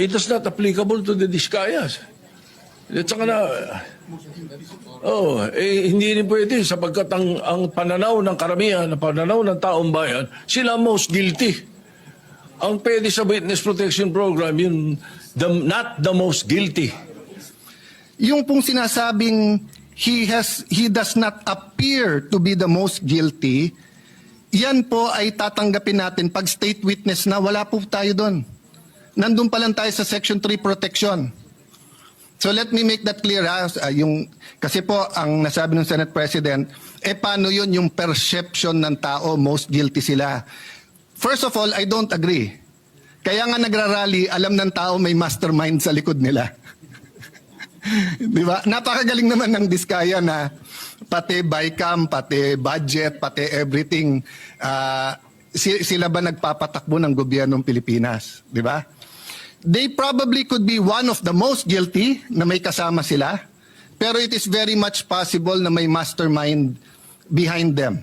it is not applicable to the Discayas. At saka na, hindi rin pwede sapagkat ang pananaw ng karamihan, ang pananaw ng taong bayan, sila most guilty. Ang pwede sa Witness Protection Program, yun, not the most guilty. Yung pong sinasabing he does not appear to be the most guilty, yan po ay tatanggapin natin pag state witness na, wala po tayo doon. Nandun pa lang tayo sa Section 3 protection. So let me make that clear. Kasi po ang nasabi ng Senate President, paano yun yung perception ng tao, most guilty sila. First of all, I don't agree. Kaya nga nagrarally, alam ng tao may mastermind sa likod nila. Di ba? Napakagaling naman ng Diskaya na pati BICAM, pati budget, pati everything, sila ba nagpapatakbo ng gobyernong Pilipinas? Di ba? They probably could be one of the most guilty na may kasama sila, pero it is very much possible na may mastermind behind them.